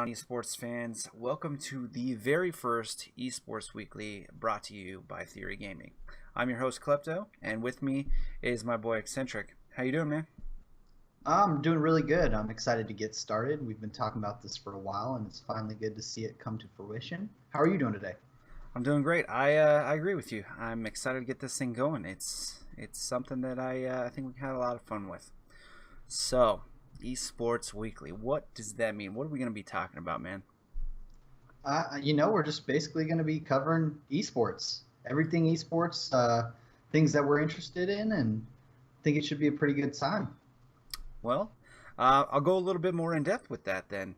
esports fans? Welcome to the very first esports weekly brought to you by Theory Gaming. I'm your host Klepto, and with me is my boy Eccentric. How you doing, man? I'm doing really good. I'm excited to get started. We've been talking about this for a while, and it's finally good to see it come to fruition. How are you doing today? I'm doing great. I agree with you. I'm excited to get this thing going. It's something that I think we had a lot of fun with. So, esports weekly. What does that mean? What are we going to be talking about, man? We're just basically going to be covering esports, everything esports, things that we're interested in, and I think it should be a pretty good time. Well, I'll go a little bit more in depth with that then.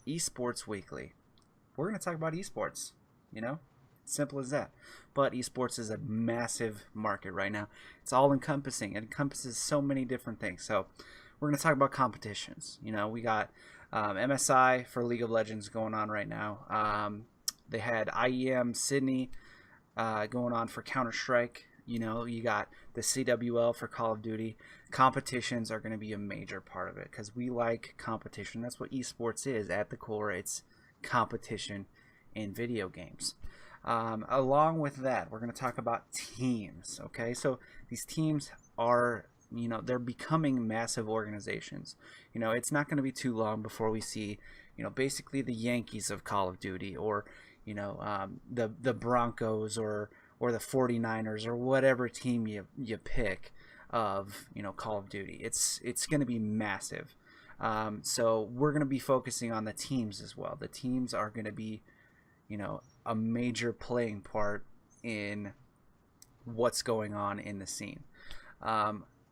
Esports weekly. We're going to talk about esports. You know, simple as that. But esports is a massive market right now. It's all encompassing. It encompasses so many different things. So we're going to talk about competitions. We got MSI for League of Legends going on right now. They had IEM Sydney going on for Counter Strike. You got the CWL for Call of Duty. Competitions are going to be a major part of it because we like competition. That's what esports is at the core. It's competition in video games. Along with that, we're going to talk about teams. Okay, so these teams are, they're becoming massive organizations. It's not going to be too long before we see, basically the Yankees of Call of Duty, or the Broncos, or the 49ers, or whatever team you pick of Call of Duty. It's going to be massive. So we're going to be focusing on the teams as well. The teams are going to be a major playing part in what's going on in the scene.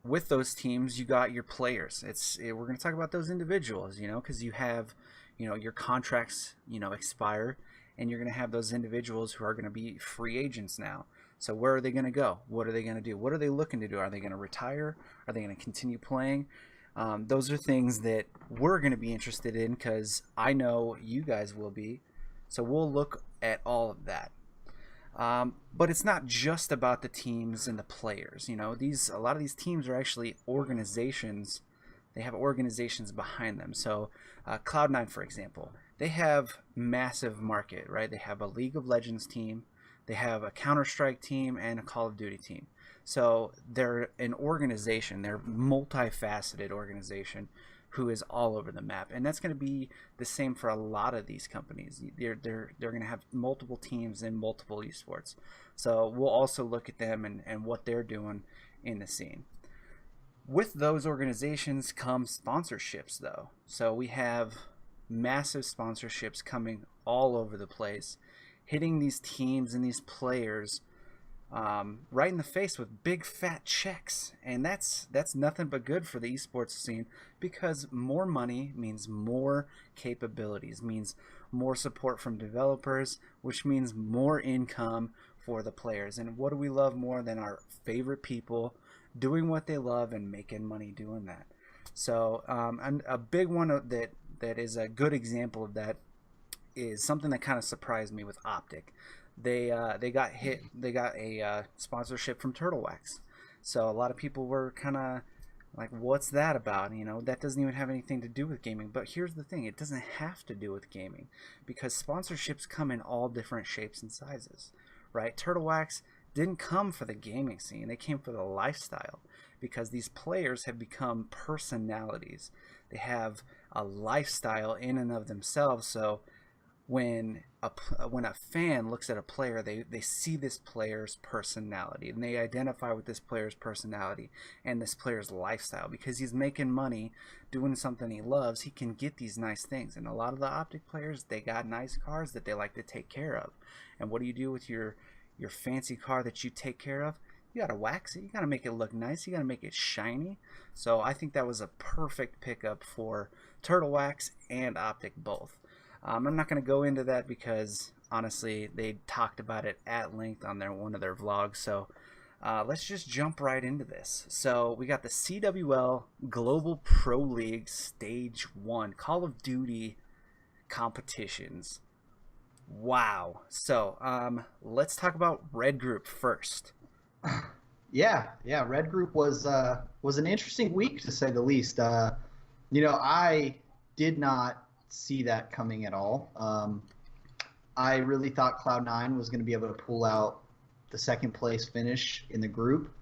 With those teams, you got your players. We're going to talk about those individuals, because you have, your contracts, expire, and you're going to have those individuals who are going to be free agents now. So where are they going to go? What are they going to do? What are they looking to do? Are they going to retire? Are they going to continue playing? Those are things that we're going to be interested in because I know you guys will be. So we'll look at all of that. But it's not just about the teams and the players. A lot of these teams are actually organizations. They have organizations behind them. So Cloud9, for example, they have massive market, right? They have a League of Legends team, they have a Counter-Strike team, and a Call of Duty team. So they're an organization. They're a multifaceted organization who is all over the map, and that's going to be the same for a lot of these companies. They're going to have multiple teams in multiple esports. So we'll also look at them and what they're doing in the scene. With those organizations come sponsorships, though. So we have massive sponsorships coming all over the place, hitting these teams and these players right in the face with big fat checks, and that's nothing but good for the esports scene because more money means more capabilities, means more support from developers, which means more income for the players. And what do we love more than our favorite people doing what they love and making money doing that? So and a big one that is a good example of that is something that kind of surprised me with Optic. They got hit. They got a sponsorship from Turtle Wax. So a lot of people were kind of like, "What's that about?" That doesn't even have anything to do with gaming. But here's the thing: it doesn't have to do with gaming because sponsorships come in all different shapes and sizes, right? Turtle Wax didn't come for the gaming scene; they came for the lifestyle because these players have become personalities. They have a lifestyle in and of themselves. So when a fan looks at a player, they see this player's personality and they identify with this player's personality and this player's lifestyle. Because he's making money doing something he loves, he can get these nice things. And a lot of the Optic players, they got nice cars that they like to take care of. And what do you do with your fancy car that you take care of? You gotta wax it, you gotta make it look nice, you gotta make it shiny. So I think that was a perfect pickup for Turtle Wax and Optic both. I'm not going to go into that because honestly they talked about it at length on one of their vlogs. So let's just jump right into this. So we got the CWL Global Pro League Stage 1 Call of Duty competitions. Wow. So let's talk about Red Group first. Yeah. Red Group was an interesting week to say the least. I did not see that coming at all. I really thought Cloud9 was going to be able to pull out the second place finish in the group.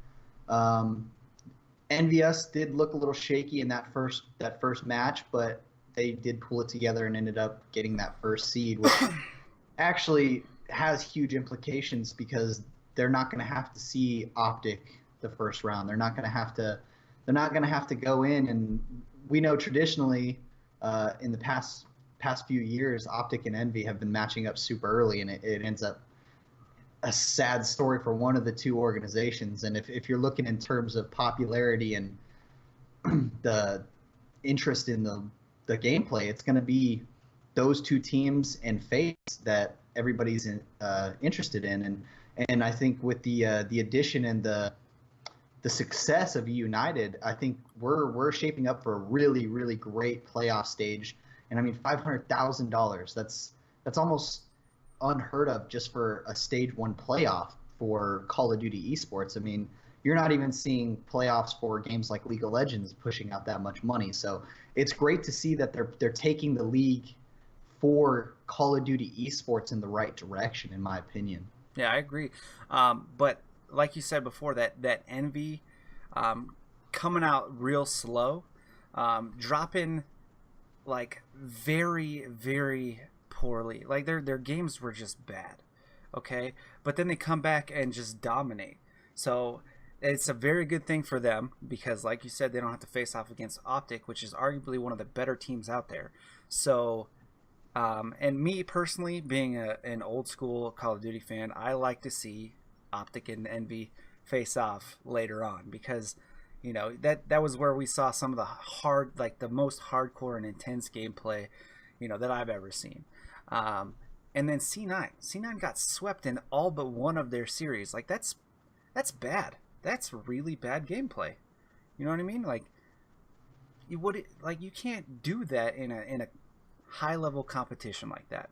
NVS did look a little shaky in that first match, but they did pull it together and ended up getting that first seed, which actually has huge implications because they're not going to have to see Optic the first round. They're not going to have to. They're not going to have to go in, and we know traditionally in the past few years, Optic and Envy have been matching up super early, and it ends up a sad story for one of the two organizations. And if you're looking in terms of popularity and the interest in the gameplay, it's going to be those two teams and FaZe that everybody's interested in. And I think with the addition and the success of United, I think we're shaping up for a really, really great playoff stage. And I mean, $500,000, that's almost unheard of just for a stage 1 playoff for Call of Duty esports. I mean, you're not even seeing playoffs for games like League of Legends pushing out that much money. So it's great to see that they're taking the league for Call of Duty esports in the right direction, in my opinion. Yeah, I agree. But like you said before, that Envy coming out real slow, dropping like very, very poorly. Like their games were just bad. Okay, but then they come back and just dominate. So it's a very good thing for them because, like you said, they don't have to face off against Optic, which is arguably one of the better teams out there. So, and me personally, being an old school Call of Duty fan, I like to see Optic and Envy face off later on because, you know, that was where we saw some of the most hardcore and intense gameplay, you know, that I've ever seen. And then C9 got swept in all but one of their series. Like that's bad. That's really bad gameplay. You know what I mean? Like you can't do that in a high level competition like that.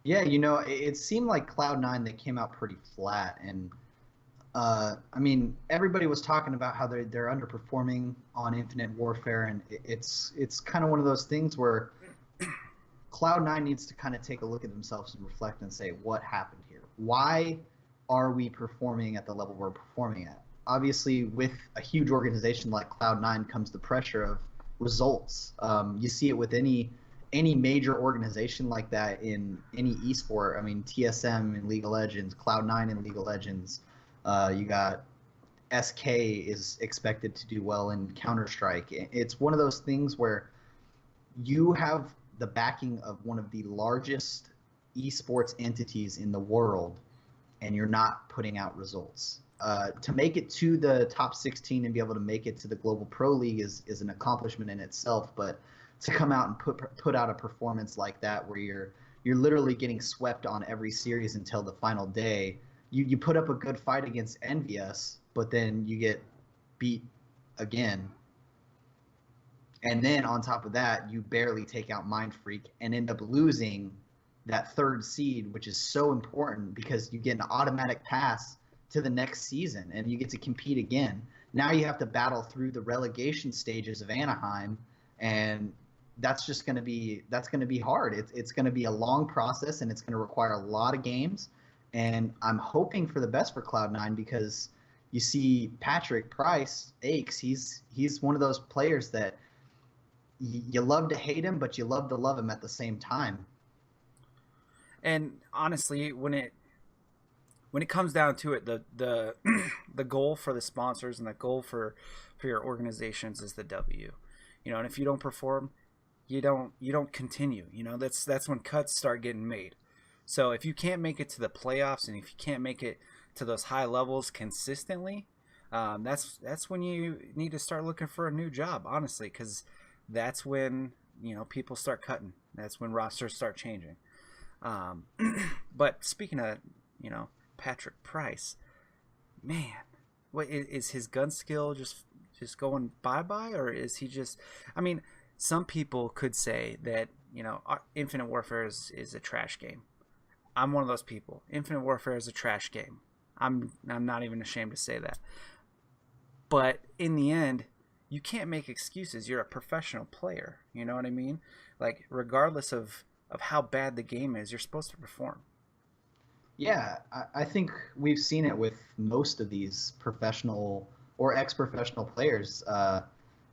Yeah, it seemed like Cloud9 they came out pretty flat, and I mean, everybody was talking about how they're underperforming on Infinite Warfare, and it's kind of one of those things where Cloud9 needs to kind of take a look at themselves and reflect and say, what happened here? Why are we performing at the level we're performing at? Obviously, with a huge organization like Cloud9 comes the pressure of results. You see it with any major organization like that in any esport. I mean, TSM in League of Legends, Cloud9 in League of Legends. You got SK is expected to do well in Counter-Strike. It's one of those things where you have the backing of one of the largest esports entities in the world, and you're not putting out results. To make it to the top 16 and be able to make it to the Global Pro League is an accomplishment in itself, but to come out and put out a performance like that where you're literally getting swept on every series until the final day, you put up a good fight against NVS, but then you get beat again. And then on top of that, you barely take out Mind Freak and end up losing that third seed, which is so important because you get an automatic pass to the next season and you get to compete again. Now you have to battle through the relegation stages of Anaheim, and that's going to be hard. It's going to be a long process, and it's going to require a lot of games. And I'm hoping for the best for Cloud9 because you see Patrick Price, Aches, he's one of those players that you love to hate him, but you love to love him at the same time. And honestly, when it comes down to it, the the goal for the sponsors and the goal for your organizations is the W. You know, and if you don't perform, you don't continue. You know, that's when cuts start getting made. So if you can't make it to the playoffs and if you can't make it to those high levels consistently, that's when you need to start looking for a new job, honestly, because that's when, you know, people start cutting. That's when rosters start changing. But speaking of, you know, Patrick Price, man, what is his gun skill just going bye-bye, or is he just, I mean, some people could say that, you know, Infinite Warfare is a trash game. I'm one of those people. Infinite Warfare is a trash game. I'm not even ashamed to say that. But in the end, you can't make excuses. You're a professional player. You know what I mean? Like, regardless of how bad the game is, you're supposed to perform. Yeah, I think we've seen it with most of these professional or ex-professional players.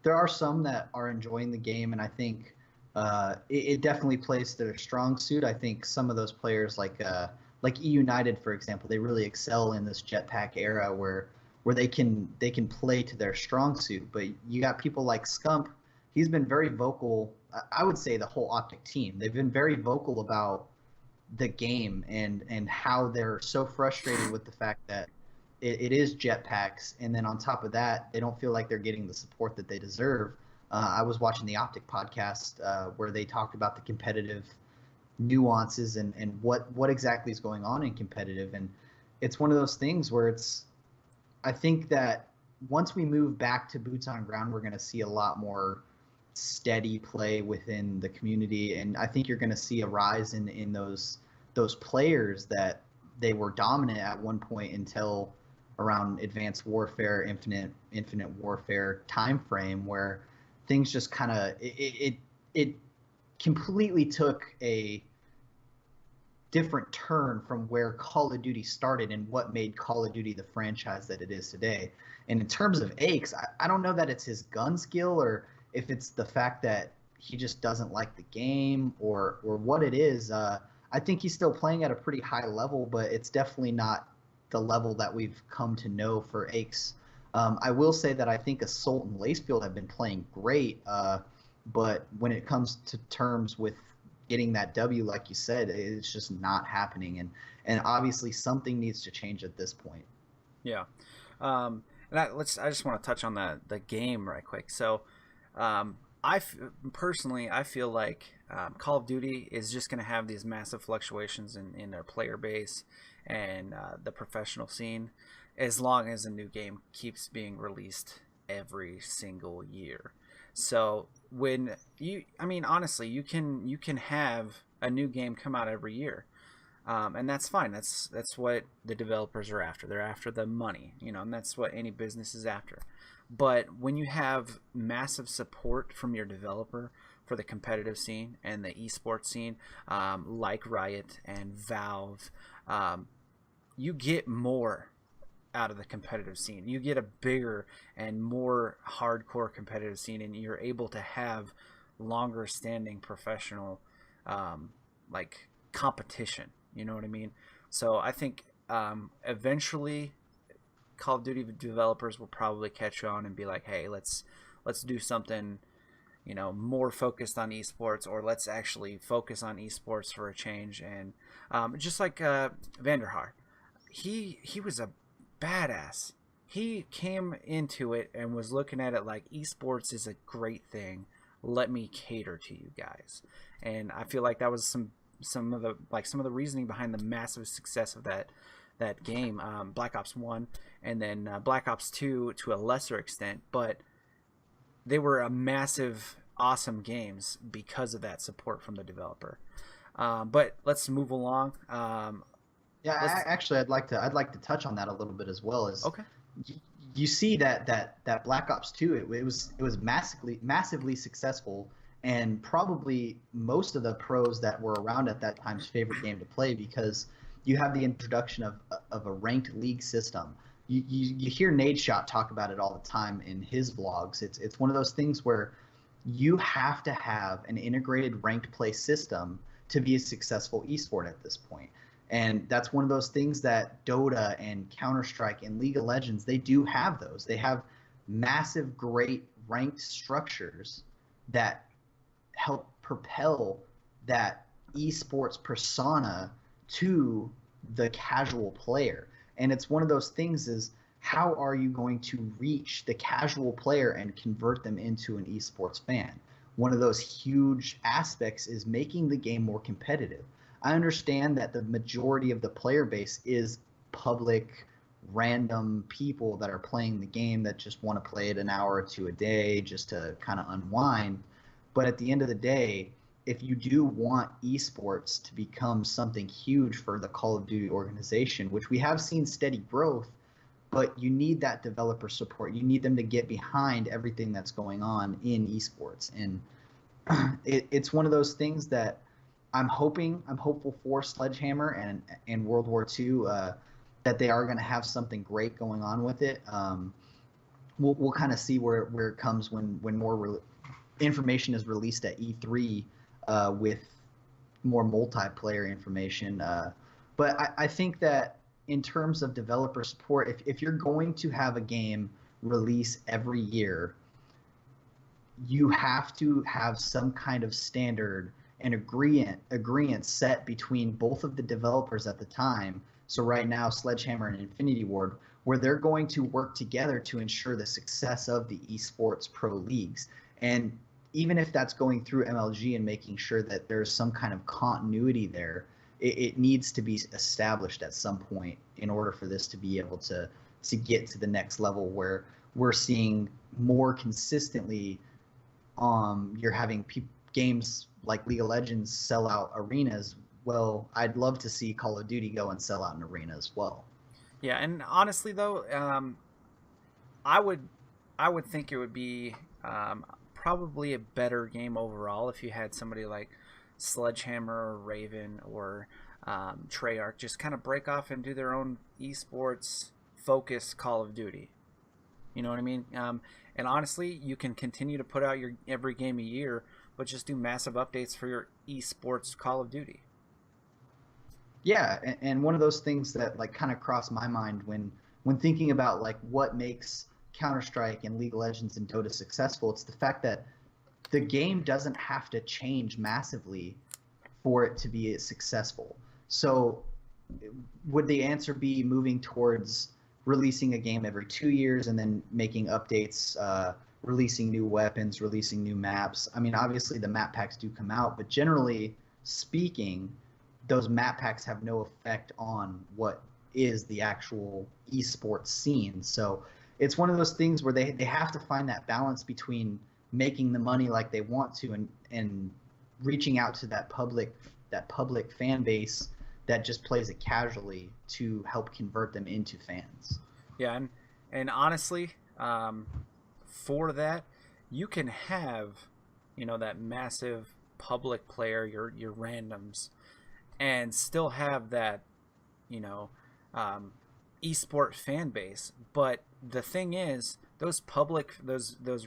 There are some that are enjoying the game, and I think it definitely plays to their strong suit. I think some of those players, like E United, for example, they really excel in this jetpack era where they can play to their strong suit. But you got people like Scump. He's been very vocal. I would say the whole Optic team. They've been very vocal about the game and how they're so frustrated with the fact that it is jetpacks, and then on top of that, they don't feel like they're getting the support that they deserve. I was watching the Optic podcast where they talked about the competitive nuances and what exactly is going on in competitive, and it's one of those things where I think that once we move back to boots on ground, we're going to see a lot more steady play within the community, and I think you're going to see a rise in those players that they were dominant at one point until around Advanced Warfare, Infinite Warfare time frame, where things just kind of it completely took a different turn from where Call of Duty started and what made Call of Duty the franchise that it is today. And in terms of Aches, I don't know that it's his gun skill or if it's the fact that he just doesn't like the game or what it is. I think he's still playing at a pretty high level, but it's definitely not the level that we've come to know for Aches. I will say that I think Assault and Lacefield have been playing great, but when it comes to terms with getting that W, like you said, it's just not happening, and obviously something needs to change at this point. Yeah. And I just want to touch on the game right quick. So, um, personally, I feel like Call of Duty is just going to have these massive fluctuations in their player base and the professional scene, as long as a new game keeps being released every single year. So I mean, honestly, you can have a new game come out every year, and that's fine. That's what the developers are after. They're after the money, and that's what any business is after. But when you have massive support from your developer for the competitive scene and the esports scene, like Riot and Valve, you get more out of the competitive scene. You get a bigger and more hardcore competitive scene, and you're able to have longer standing professional like competition. You know what I mean? So I think eventually Call of Duty developers will probably catch on and be like, "Hey, let's do something, more focused on esports, or let's actually focus on esports for a change." And just like Vanderhaar, he was a badass. He came into it and was looking at it like esports is a great thing. Let me cater to you guys, and I feel like that was some of the reasoning behind the massive success of that game, Black Ops 1, and then Black Ops 2 to a lesser extent, but they were a massive, awesome games because of that support from the developer. But let's move along. Yeah, Let's actually, I'd like to touch on that a little bit as well. As Okay. you see that Black Ops 2, it was massively successful, and probably most of the pros that were around at that time's favorite game to play because you have the introduction of a ranked league system. You hear Nadeshot talk about it all the time in his vlogs. It's one of those things where you have to have an integrated ranked play system to be a successful esport at this point. And that's one of those things that Dota and Counter-Strike and League of Legends, they do have those. They have massive, great ranked structures that help propel that esports persona to the casual player. And it's one of those things is how are you going to reach the casual player and convert them into an esports fan? One of those huge aspects is making the game more competitive. I understand that the majority of the player base is public, random people that are playing the game that just want to play it an hour or two a day just to kind of unwind. But at the end of the day, if you do want esports to become something huge for the Call of Duty organization, which we have seen steady growth, but you need that developer support. You need them to get behind everything that's going on in esports. And it's one of those things that I'm hopeful for Sledgehammer and World War II, that they are going to have something great going on with it. We'll kind of see where it comes when more information is released at E3, with more multiplayer information. But I think that in terms of developer support, if you're going to have a game release every year, you have to have some kind of standard and agreement set between both of the developers at the time. So right now, Sledgehammer and Infinity Ward, where they're going to work together to ensure the success of the esports pro leagues. And even if that's going through MLG and making sure that there's some kind of continuity there, it needs to be established at some point in order for this to be able to get to the next level where we're seeing more consistently. You're having games like League of Legends sell out arenas. Well, I'd love to see Call of Duty go and sell out an arena as well. Yeah, and honestly though, I would think it would be probably a better game overall if you had somebody like Sledgehammer or Raven or Treyarch just kind of break off and do their own esports focused Call of Duty. You know what I mean? And honestly, you can continue to put out your every game a year, but just do massive updates for your esports Call of Duty. Yeah, and one of those things that like kind of crossed my mind when thinking about like what makes Counter-Strike and League of Legends and Dota successful, it's the fact that the game doesn't have to change massively for it to be successful. So would the answer be moving towards releasing a game every 2 years and then making updates, releasing new weapons, releasing new maps? I mean, obviously the map packs do come out, but generally speaking, those map packs have no effect on what is the actual esports scene. So it's one of those things where they have to find that balance between making the money like they want to and reaching out to that public fan base that just plays it casually to help convert them into fans. Yeah, and honestly, for that, you can have, that massive public player, your randoms, and still have that, esport fan base. But the thing is, those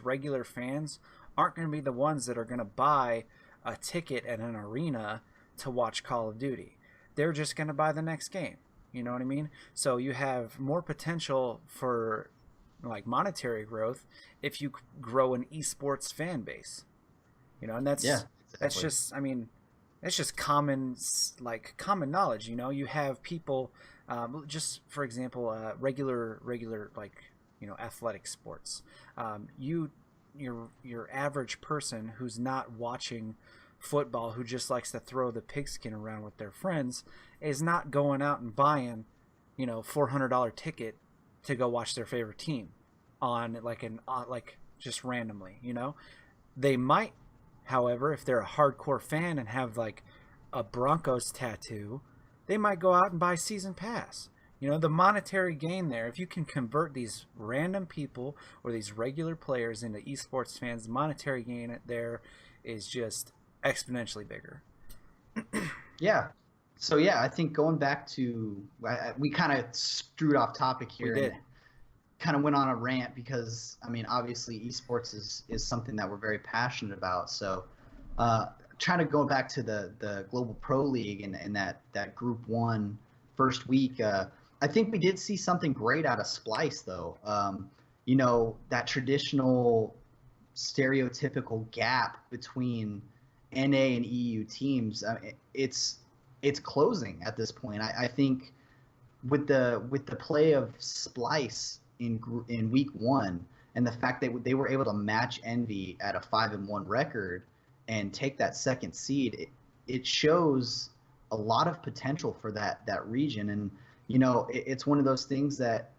regular fans aren't going to be the ones that are going to buy a ticket at an arena to watch Call of Duty. They're just going to buy the next game. You know what I mean? So you have more potential for like monetary growth if you grow an esports fan base. And that's exactly. That's just, I mean, it's just common knowledge. You have people, just for example, regular like athletic sports. Your average person who's not watching football, who just likes to throw the pigskin around with their friends, is not going out and buying $400 ticket to go watch their favorite team on like just randomly. They might, however, if they're a hardcore fan and have like a Broncos tattoo, they might go out and buy season pass. The monetary gain there, if you can convert these random people or these regular players into esports fans, the monetary gain there is just exponentially bigger. Yeah. So yeah, I think going back to, we kind of screwed off topic here. We did. And kind of went on a rant because, I mean, obviously esports is something that we're very passionate about. So trying to go back to the Global Pro League and that Group 1 first week, I think we did see something great out of Splice, though. That traditional stereotypical gap between NA and EU teams, it's closing at this point. I think with the play of Splice in week 1 and the fact that they were able to match Envy at a 5-1 record and take that second seed, it shows a lot of potential for that region. And it's one of those things that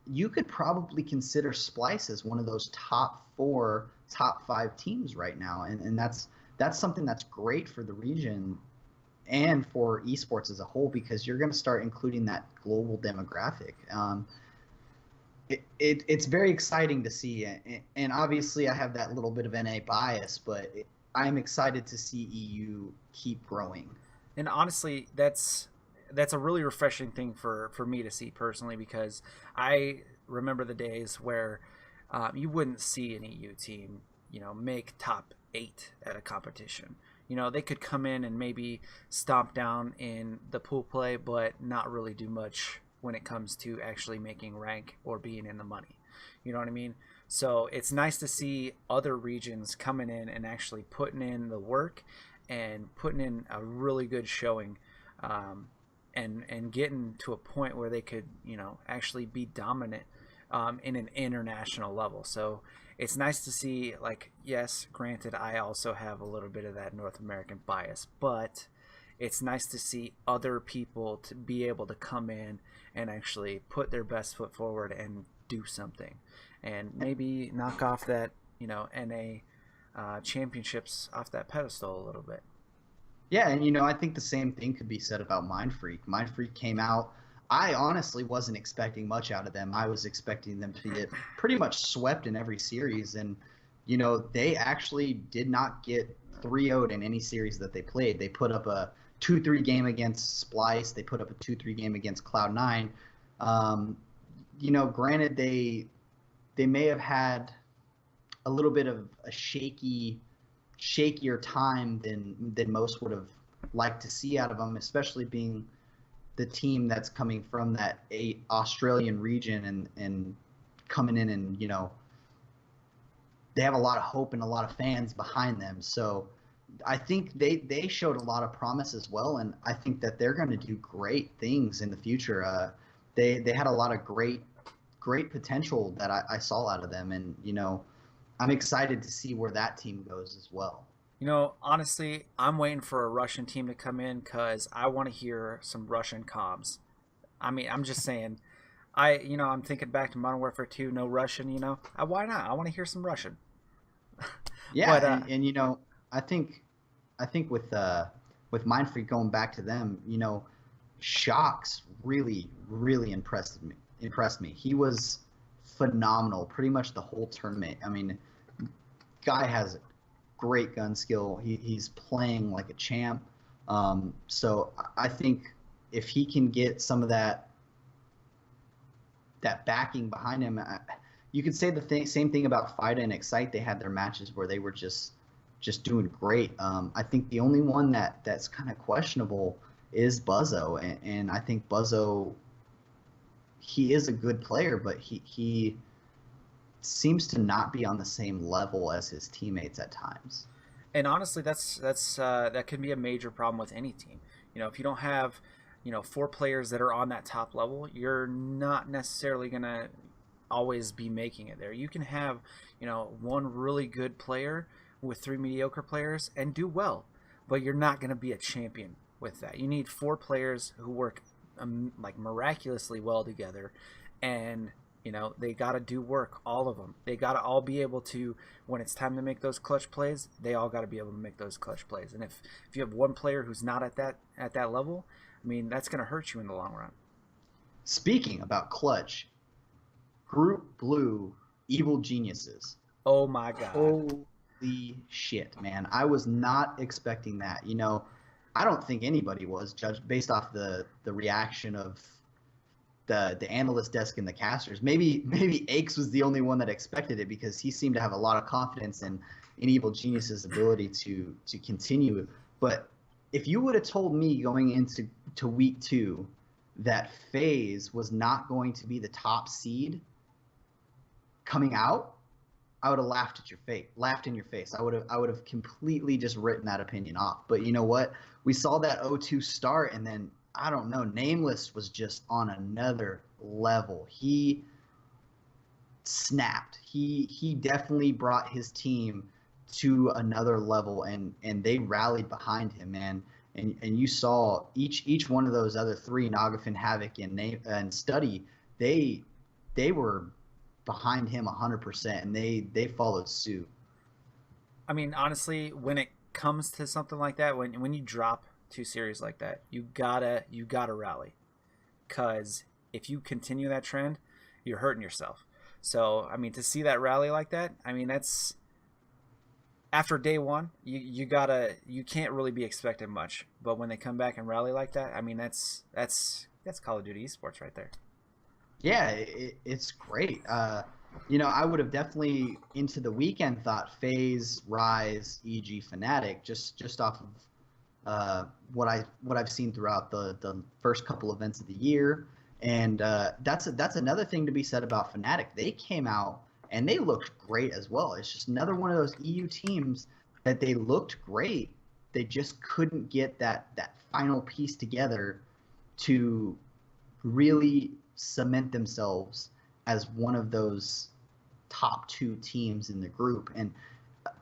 you could probably consider Splice as one of those top 4, top 5 teams right now, and that's something that's great for the region and for esports as a whole, because you're going to start including that global demographic. it's very exciting to see, and obviously I have that little bit of NA bias, but I'm excited to see EU keep growing. And honestly, that's a really refreshing thing for me to see personally, because I remember the days where you wouldn't see an EU team, make top 8 at a competition. They could come in and maybe stomp down in the pool play, but not really do much when it comes to actually making rank or being in the money. You know what I mean? So it's nice to see other regions coming in and actually putting in the work and putting in a really good showing, and getting to a point where they could actually be dominant in an international level. So it's nice to see, like, yes, granted, I also have a little bit of that North American bias, but it's nice to see other people to be able to come in and actually put their best foot forward and do something, and maybe knock off that NA championships off that pedestal a little bit. Yeah, and I think the same thing could be said about Mind Freak. Mind Freak came out. I honestly wasn't expecting much out of them. I was expecting them to get pretty much swept in every series, and they actually did not get 3-0'd in any series that they played. They put up a 2-3 game against Splice. They put up a 2-3 game against Cloud9. Granted, they may have had a little bit of a shakier time than most would have liked to see out of them, especially being the team that's coming from that Australian region and coming in, and they have a lot of hope and a lot of fans behind them. So I think they showed a lot of promise as well, and I think that they're going to do great things in the future. They had a lot of great potential that I saw out of them, and I'm excited to see where that team goes as well. Honestly, I'm waiting for a Russian team to come in because I want to hear some Russian comms. I mean, I'm just saying. I'm thinking back to Modern Warfare 2, no Russian. Why not? I want to hear some Russian. Yeah, But and I think with Mindfreak, going back to them, Shocks really impressed me. He was phenomenal pretty much the whole tournament. I mean, guy has great gun skill. He's playing like a champ. So I think if he can get some of that backing behind him, you could say the same thing about FIDA and Excite. They had their matches where they were just doing great. I think the only one that's kind of questionable is Buzzo, and I think Buzzo, he is a good player, but he seems to not be on the same level as his teammates at times. and honestly, that can be a major problem with any team. If you don't have 4 players that are on that top level, you're not necessarily gonna always be making it there. You can have one really good player with 3 mediocre players and do well, but you're not gonna be a champion with that. You need 4 players who work like miraculously well together, and they got to do work, all of them. They got to all be able to, when it's time to make those clutch plays, they all got to be able to make those clutch plays. And if you have one player who's not at that level, I mean, that's going to hurt you in the long run. Speaking about clutch, Group Blue, Evil Geniuses. Oh my god. Holy shit, man. I was not expecting that. I don't think anybody was, judged based off the reaction of the analyst desk and the casters. Maybe Aches was the only one that expected it, because he seemed to have a lot of confidence in Evil Genius's ability to continue. But if you would have told me going into week 2 that FaZe was not going to be the top seed coming out, I would have laughed in your face. I would have completely just written that opinion off. But you know what? We saw that 0-2 start, and then I don't know, Nameless was just on another level. He snapped. He definitely brought his team to another level, and they rallied behind him, man. And you saw each one of those other 3, Nagafin, Havoc, and Study, they were behind him 100%, and they followed suit. I mean, honestly, when it comes to something like that, when you drop 2 series like that, you gotta rally, because if you continue that trend, you're hurting yourself. So I mean, to see that rally like that, I mean, that's after day one, you can't really be expecting much. But when they come back and rally like that, I mean, that's Call of Duty esports right there. Yeah, it's great. I would have definitely into the weekend thought FaZe, Rise, EG, Fnatic, just off of what I've seen throughout the first couple events of the year, and that's another thing to be said about Fnatic. They came out and they looked great as well. It's just another one of those EU teams that they looked great. They just couldn't get that final piece together to really cement themselves as one of those top two teams in the group. And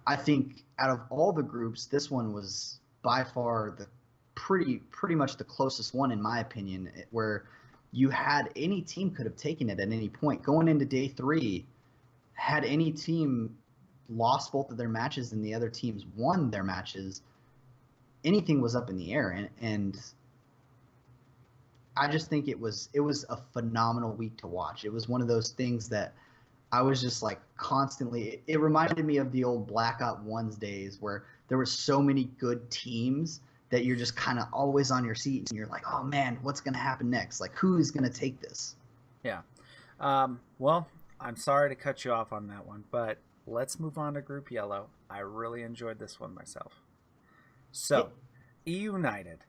I think out of all the groups, this one was by far the pretty much the closest one in my opinion, where you had any team could have taken it at any point going into day 3. Had any team lost both of their matches and the other teams won their matches, anything was up in the air. And I just think it was a phenomenal week to watch. It was one of those things that I was just like constantly. It reminded me of the old Black Ops 1's days where there were so many good teams that you're just kind of always on your seat and you're like, oh man, what's going to happen next? Like, who is going to take this? Yeah. Well, I'm sorry to cut you off on that one, but let's move on to Group Yellow. I really enjoyed this one myself. So, E United,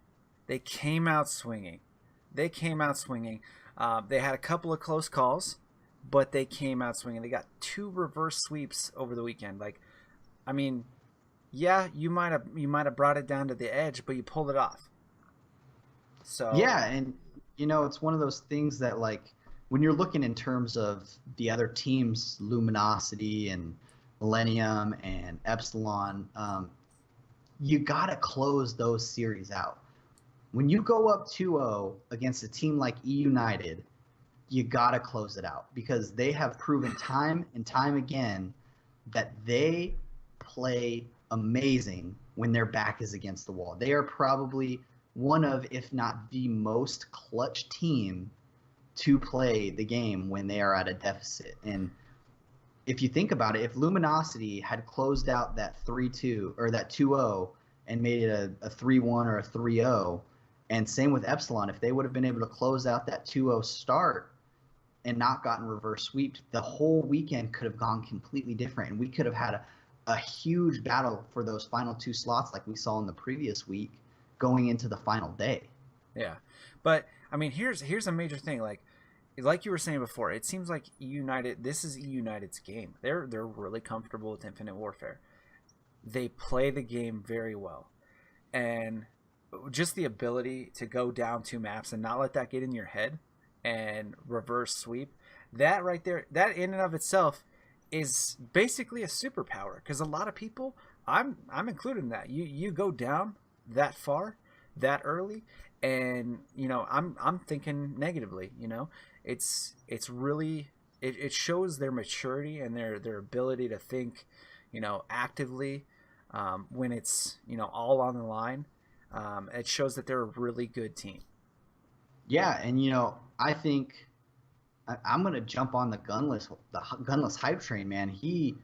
they came out swinging. They had a couple of close calls, but they came out swinging. They got 2 reverse sweeps over the weekend. Like, I mean, yeah, you might have brought it down to the edge, but you pulled it off. So yeah, and it's one of those things that, like, when you're looking in terms of the other teams, Luminosity and Millennium and Epsilon, you gotta close those series out. When you go up 2-0 against a team like E United, you gotta close it out because they have proven time and time again that they play amazing when their back is against the wall. They are probably one of, if not the most clutch team to play the game when they are at a deficit. And if you think about it, if Luminosity had closed out that 3-2 or that 2-0 and made it a 3-1 or a 3-0, and same with Epsilon, if they would have been able to close out that 2-0 start and not gotten reverse sweeped, the whole weekend could have gone completely different. And we could have had a huge battle for those final 2 slots like we saw in the previous week going into the final day. yeah, but I mean, here's a major thing. Like you were saying before, it seems like E United. This is E United's game. They're really comfortable with Infinite Warfare. They play the game very well, and just the ability to go down 2 maps and not let that get in your head and reverse sweep, that right there, that in and of itself is basically a superpower. Because a lot of people, I'm included in that. You go down that far, that early, and I'm thinking negatively. It's really it shows their maturity and their ability to think, actively, when it's all on the line. It shows that they're a really good team. Yeah, and I think I'm gonna jump on the gunless hype train, man. He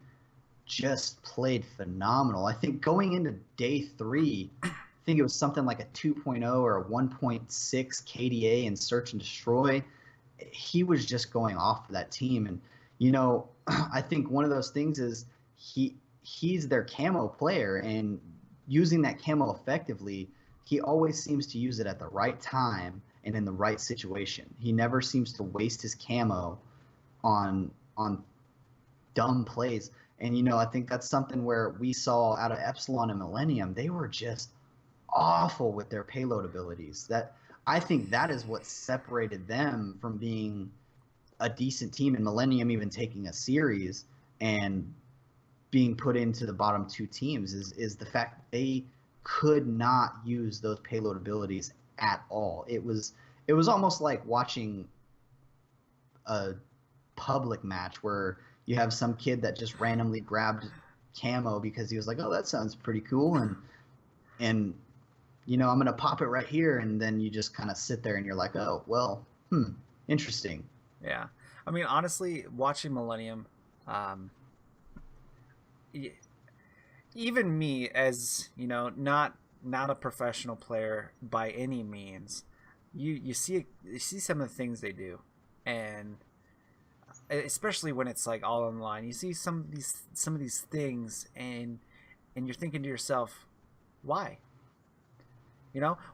just played phenomenal. I think going into day 3, I think it was something like a 2.0 or a 1.6 KDA in search and destroy. He was just going off for that team, and I think one of those things is he's their camo player, and using that camo effectively, he always seems to use it at the right time and in the right situation. He never seems to waste his camo on dumb plays. And I think that's something where we saw out of Epsilon and Millennium, they were just awful with their payload abilities. That I think that is what separated them from being a decent team, and Millennium even taking a series and being put into the bottom 2 teams is the fact that they could not use those payload abilities at all. It was almost like watching a public match where you have some kid that just randomly grabbed camo because he was like, oh, that sounds pretty cool, and I'm gonna pop it right here, and then you just kind of sit there and you're like, oh well, interesting. Yeah, I mean, honestly, watching Millennium, um, even me as not a professional player by any means, you see some of the things they do, and especially when it's like all online, you see some of these things, and you're thinking to yourself, why?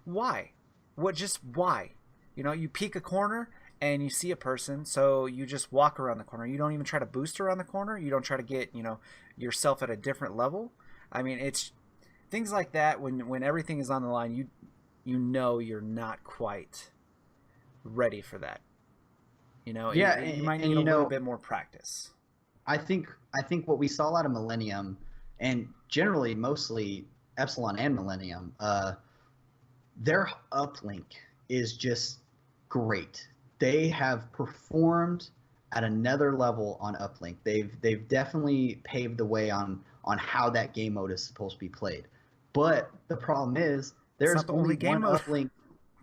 Why? What? Just why? You peek a corner and you see a person, so you just walk around the corner. You don't even try to boost around the corner. You don't try to get yourself at a different level. I mean, it's things like that. When everything is on the line, you're not quite ready for that. Yeah, You might and need a little bit more practice. I think what we saw out of Millennium, and generally mostly Epsilon and Millennium, their uplink is just great. They have performed at another level on uplink. They've definitely paved the way on how that game mode is supposed to be played. But the problem is It's there's not the only only game one mode. uplink.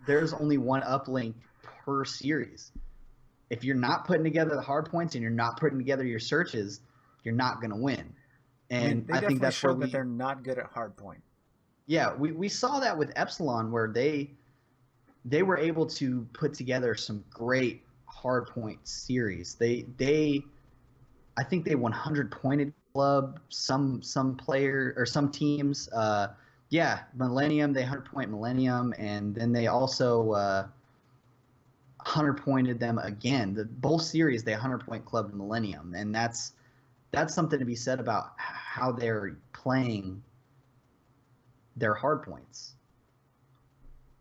There's only one uplink per series. If you're not putting together the hard points and you're not putting together your searches, you're not going to win. I mean, And they I think definitely that's where showed that we, they're not good at hardpoint. yeah, we saw that with Epsilon where they were able to put together some great hard point series. They I think they 100 pointed club some player or some teams. Yeah, Millennium, they 100 point Millennium, and then they also 100 pointed them again. The both series they 100 point club Millennium, and that's something to be said about how they're playing their hard points.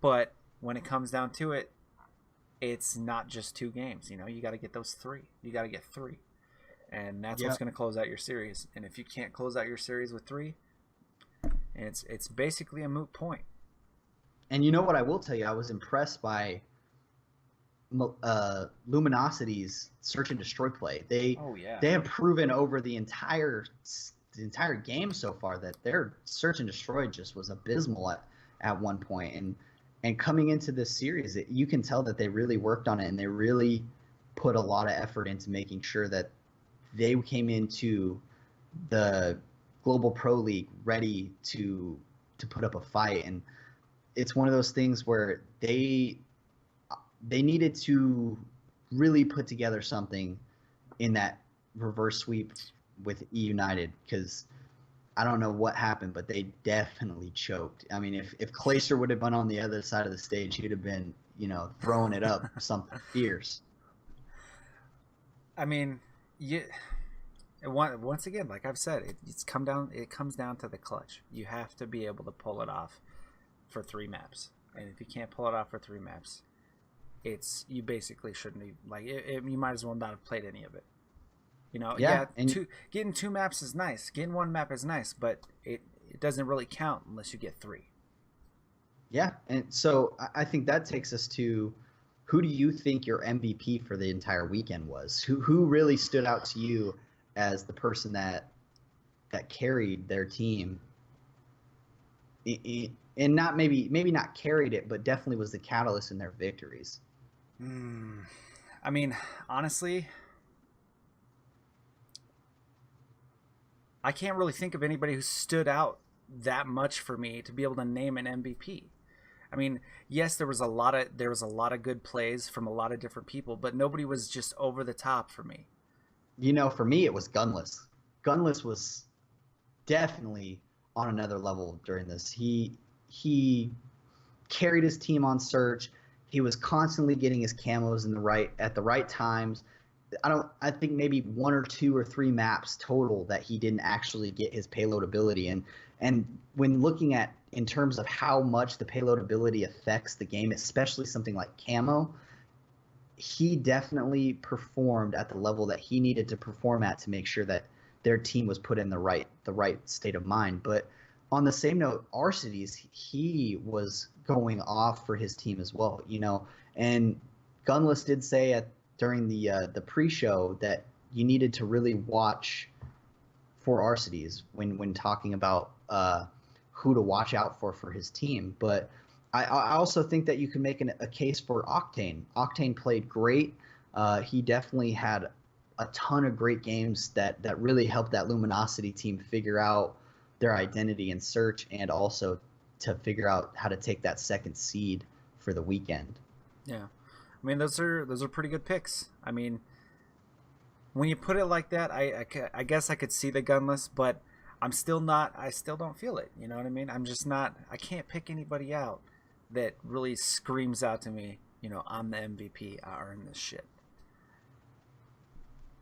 But when it comes down to it, it's not just two games. You got to get those three. You got to get three, and that's what's Yeah. going to close out your series. And if you can't close out your series with three, and it's basically a moot point. And you know what I will tell you, I was impressed by Luminosity's search and destroy play. They Oh yeah. they have proven over the entire game so far that their search and destroy just was abysmal at one point. And coming into this series, you can tell that they really worked on it and they really put a lot of effort into making sure that they came into the Global Pro League ready to put up a fight. And it's one of those things where they needed to really put together something in that reverse sweep with E United because I don't know what happened, but they definitely choked. I mean, if Clayster would have been on the other side of the stage, he'd have been, throwing it up something fierce. I mean, you once again, like I've said, it comes down to the clutch. You have to be able to pull it off for three maps, and if you can't pull it off for three maps, you basically shouldn't even, you might as well not have played any of it. Yeah, Yeah, and getting two maps is nice. Getting one map is nice, but it doesn't really count unless you get three. yeah, and so I think that takes us to who do you think your MVP for the entire weekend was? Who really stood out to you as the person that carried their team and not maybe not carried it, but definitely was the catalyst in their victories. I mean, honestly, I can't really think of anybody who stood out that much for me to be able to name an MVP. I mean, yes, there was a lot of good plays from a lot of different people, but nobody was just over the top for me. For me, it was Gunless. Gunless was definitely on another level during this. He carried his team on search. He was constantly getting his camos at the right times. I think maybe one or two or three maps total that he didn't actually get his payload ability. And when looking at in terms of how much the payload ability affects the game, especially something like camo, he definitely performed at the level that he needed to perform at to make sure that their team was put in the right state of mind. But on the same note, Arcides, he was going off for his team as well, And Gunless did say during the pre-show that you needed to really watch for Arcides when talking about who to watch out for his team. But I also think that you can make a case for Octane. Octane played great. He definitely had a ton of great games that really helped that Luminosity team figure out their identity in search, and also to figure out how to take that second seed for the weekend. Yeah, I mean those are pretty good picks. I mean, when you put it like that, I guess I could see the gunless, but I'm still not. I still don't feel it. You know what I mean? I'm just not. I can't pick anybody out that really screams out to me. You know, I'm the MVP. I earned this shit.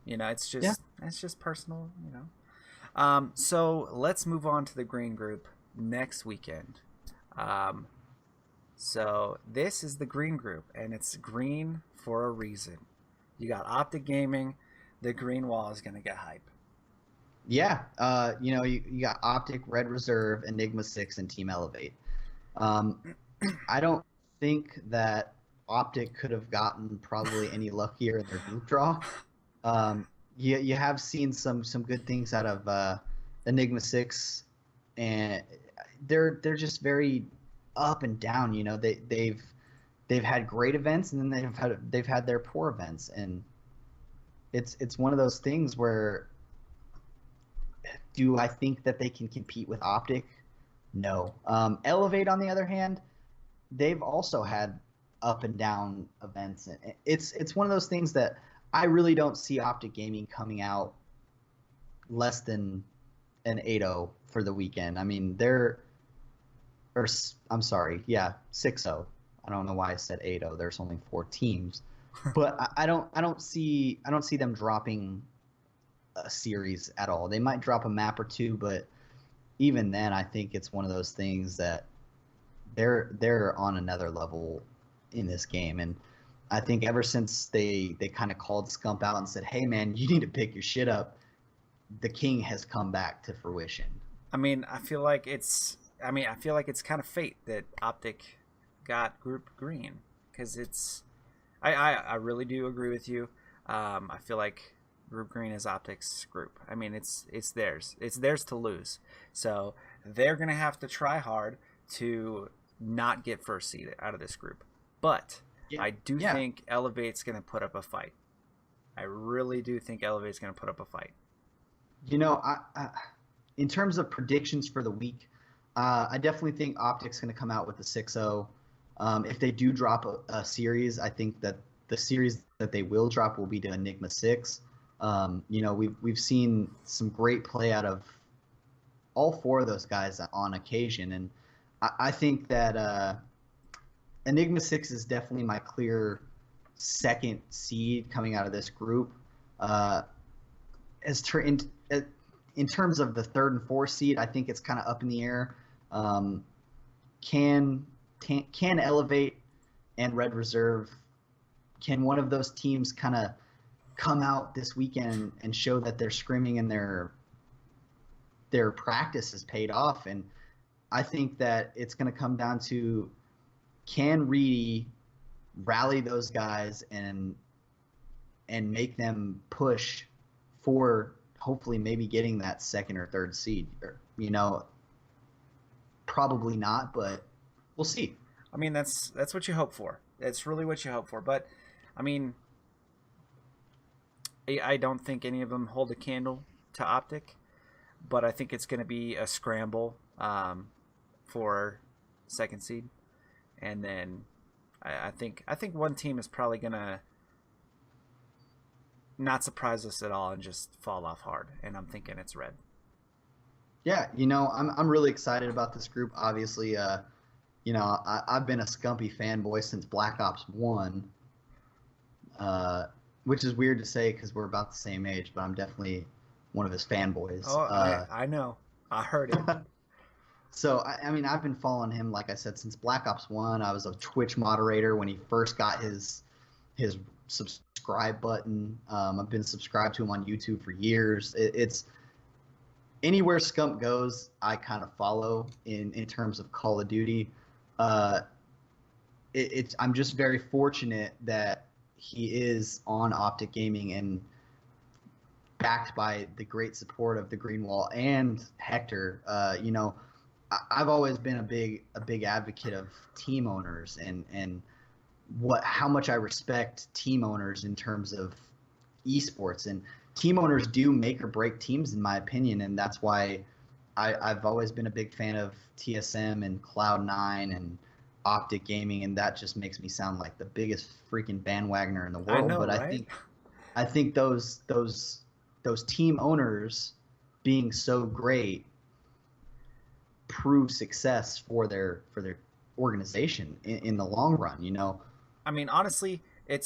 You know, Yeah. it's just personal. You know. So let's move on to the green group next weekend. Um, so this is the green group, and it's green for a reason. You got Optic Gaming. The green wall is gonna get hype. Yeah, you got Optic, Red Reserve, Enigma 6, and Team Elevate. Um, I don't think that Optic could have gotten probably any luckier in their group draw. You have seen some good things out of Enigma 6, and they're just very up and down. You know, they've had great events, and then they've had their poor events, and it's one of those things where, do I think that they can compete with Optic? No. Elevate, on the other hand, they've also had up and down events. It's one of those things that I really don't see Optic Gaming coming out less than an 8-0 for the weekend. I mean, or I'm sorry, yeah, 6-0. I don't know why I said 8-0. There's only 4 teams, but I don't see them dropping a series at all. They might drop a map or two, but even then, I think it's one of those things that they're on another level in this game. And I think ever since they kind of called Scump out and said, "Hey man, you need to pick your shit up," the king has come back to fruition. I mean, I feel like it's. I mean, I feel like it's kind of fate that Optic got Group Green because it's. I really do agree with you. I feel like Group Green is Optic's group. I mean, it's theirs. It's theirs to lose. So they're gonna have to try hard to not get first seed out of this group. But Yeah, I do yeah. think Elevate's gonna put up a fight. I really do think Elevate's gonna put up a fight. In terms of predictions for the week, I definitely think Optic's going to come out with a 6-0. If they do drop a series, I think that the series that they will drop will be to Enigma 6. We've seen some great play out of all 4 of those guys on occasion, and I think that Enigma 6 is definitely my clear second seed coming out of this group. Uh, as ter- in, in terms of the third and fourth seed, I think it's kind of up in the air. Um, can can Elevate and Red Reserve, can one of those teams kind of come out this weekend and show that they're screaming and their practice has paid off? And I think that it's going to come down to, can Reedy rally those guys and make them push for hopefully maybe getting that second or third seed. Probably not, but we'll see. I mean, that's what you hope for. It's really what you hope for. But I mean, I don't think any of them hold a candle to Optic. But I think it's going to be a scramble for second seed, and then I think one team is probably going to not surprise us at all and just fall off hard. And I'm thinking it's Red. Yeah, I'm really excited about this group. Obviously, I've been a Scumpy fanboy since Black Ops 1, which is weird to say because we're about the same age, but I'm definitely one of his fanboys. Oh, I know. I heard it. So, I mean, I've been following him, like I said, since Black Ops 1. I was a Twitch moderator when he first got his subscribe button. I've been subscribed to him on YouTube for years. It's anywhere Scump goes, I kind of follow in terms of Call of Duty. Uh, I'm just very fortunate that he is on Optic Gaming and backed by the great support of the Green Wall and Hector. I've always been a big advocate of team owners, and how much I respect team owners in terms of esports, and team owners do make or break teams in my opinion, and that's why I've always been a big fan of TSM and Cloud9 and Optic Gaming, and that just makes me sound like the biggest freaking bandwagoner in the I world. know, But right? I think those team owners being so great prove success for their organization in the long run. You know, I mean, honestly, it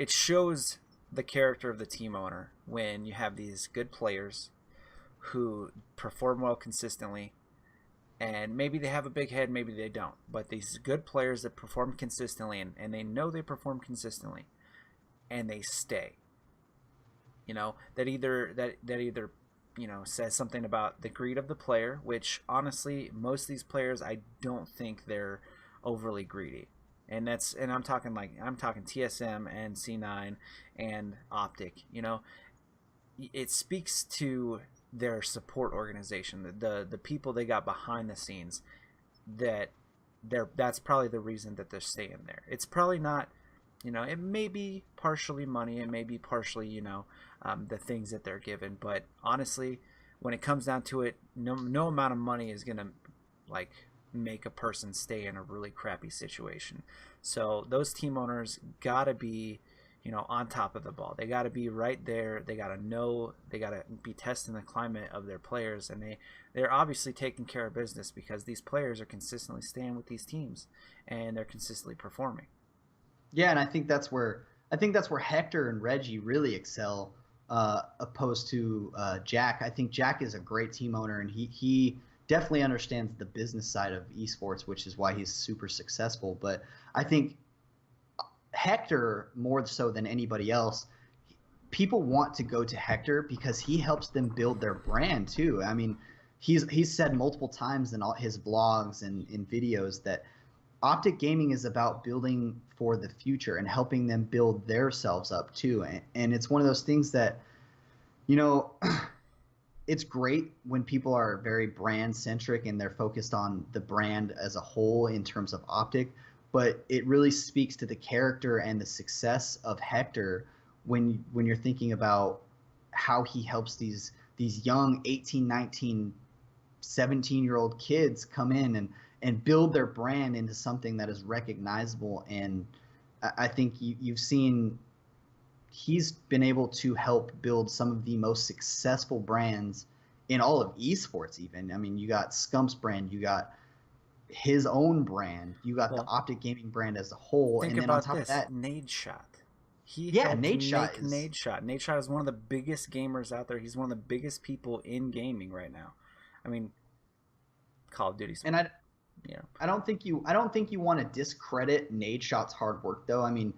shows the character of the team owner when you have these good players who perform well consistently, and maybe they have a big head, maybe they don't, but these good players that perform consistently, and they know they perform consistently, and they stay. That either says something about the greed of the player, which honestly most of these players I don't think they're overly greedy. And I'm talking TSM and C9 and Optic. It speaks to their support organization, the people they got behind the scenes, that that's probably the reason that they're staying there. It's probably not, it may be partially money, it may be partially, the things that they're given, but honestly, when it comes down to it, no amount of money is gonna like make a person stay in a really crappy situation. So those team owners gotta be, on top of the ball. They gotta be right there. They gotta know. They gotta be testing the climate of their players, and they're obviously taking care of business because these players are consistently staying with these teams, and they're consistently performing. yeah, and I think that's where Hector and Reggie really excel, opposed to Jack. I think Jack is a great team owner, and he definitely understands the business side of esports, which is why he's super successful. But I think Hector, more so than anybody else, people want to go to Hector because he helps them build their brand too. I mean, he's said multiple times in all his vlogs and in videos that Optic Gaming is about building for the future and helping them build themselves up too. And it's one of those things that, you know, it's great when people are very brand centric and they're focused on the brand as a whole in terms of Optic, but it really speaks to the character and the success of Hector when you're thinking about how he helps these young 18, 19, 17-year-old kids come in and build their brand into something that is recognizable. And I think you've seen he's been able to help build some of the most successful brands in all of esports. Even, I mean, you got Scump's brand, you got his own brand, you got the Well, Optic Gaming brand as a whole, think and then on about top of this: that, Nade Shot. He yeah, helped Nate Shot make is. Nade Shot. Nade Shot is one of the biggest gamers out there. He's one of the biggest people in gaming right now. I mean, Call of Duty's, And you know, I don't think you want to discredit Nate Shot's hard work though. I mean,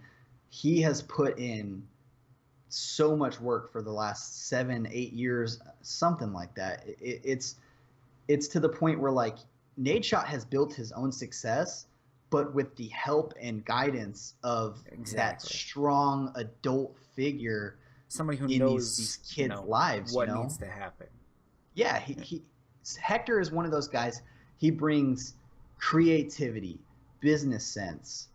he has put in so much work for the last 7, 8 years, something like that. It's to the point where like Nate Shot has built his own success, but with the help and guidance of that exactly. strong adult figure Somebody who in knows, these kids' lives. You what needs know, to happen. yeah, he Hector is one of those guys. He brings creativity, business sense,